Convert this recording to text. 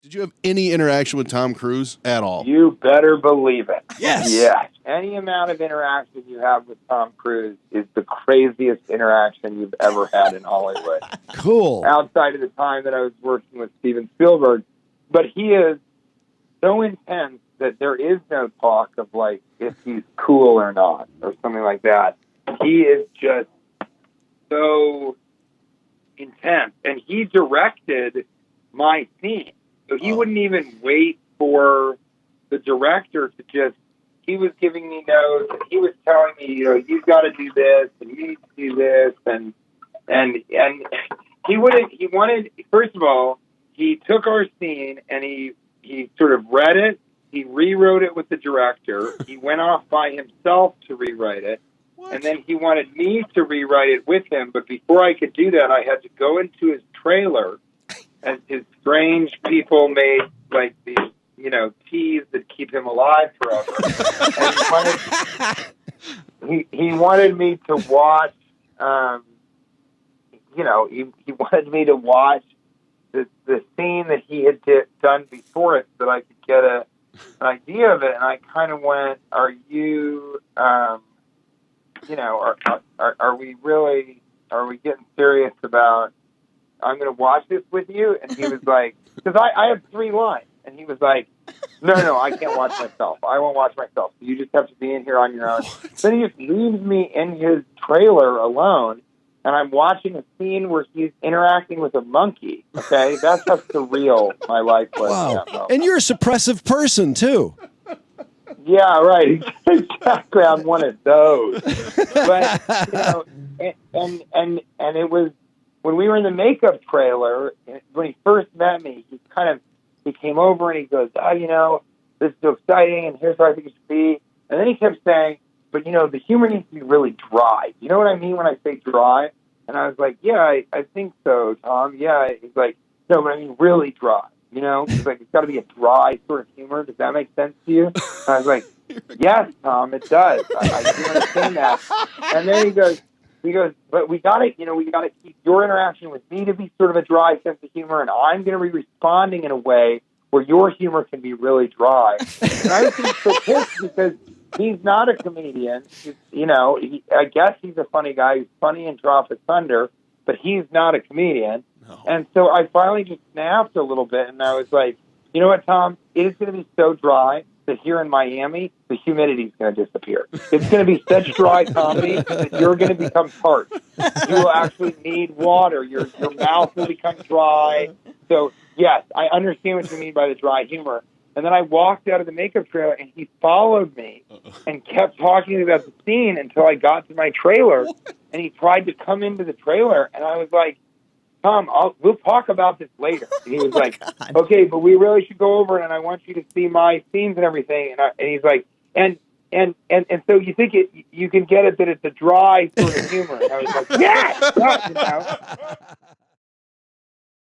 Did you have any interaction with Tom Cruise at all? You better believe it. Yes. Yes. Any amount of interaction you have with Tom Cruise is the craziest interaction you've ever had in Hollywood. Cool. Outside of the time that I was working with Steven Spielberg. But he is so intense that there is no talk of, like, if he's cool or not or something like that. He is just so intense. And he directed my scene. So he wouldn't even wait for the director to just, he was giving me notes, and he was telling me, you've got to do this, and you need to do this, and he wanted, first of all, he took our scene, and he sort of read it, he rewrote it with the director, he went off by himself to rewrite it, and then he wanted me to rewrite it with him, but before I could do that, I had to go into his trailer, and his strange people made, like, these, teas that keep him alive forever. And he wanted me to watch, he wanted me to watch the scene that he had done before it so that I could get an idea of it. And I kind of went, are you, are we getting serious about, I'm going to watch this with you? And he was like, because I have 3 lines. And he was like, no, I can't watch myself. I won't watch myself. So you just have to be in here on your own. Then he just leaves me in his trailer alone, and I'm watching a scene where he's interacting with a monkey. Okay? That's how surreal my life was. Wow. And you're a suppressive person, too. Yeah, right. Exactly. I'm one of those. But, and it was, when we were in the makeup trailer, when he first met me, he came over and he goes, this is so exciting, and here's how I think it should be. And then he kept saying, but, the humor needs to be really dry. You know what I mean when I say dry? And I was like, yeah, I think so, Tom. Yeah. He's like, no, but I mean really dry. He's like, it's got to be a dry sort of humor. Does that make sense to you? And I was like, yes, Tom, it does. I do understand that. And then he goes, but we got to keep your interaction with me to be sort of a dry sense of humor, and I'm going to be responding in a way where your humor can be really dry. And I was getting so pissed because he's not a comedian. I guess he's a funny guy. He's funny in Drop of Thunder, but he's not a comedian. No. And so I finally just snapped a little bit, and I was like, you know what, Tom? It is going to be so dry that here in Miami, the humidity is going to disappear. It's going to be such dry comedy that you're going to become parched. You will actually need water. Your mouth will become dry. So, yes, I understand what you mean by the dry humor. And then I walked out of the makeup trailer, and he followed me and kept talking about the scene until I got to my trailer. And he tried to come into the trailer, and I was like, Tom, we'll talk about this later. And he was like, okay, but we really should go over it, and I want you to see my scenes and everything. And he's like, and so you think you can get it that it's a dry sort of humor. And I was like, yes!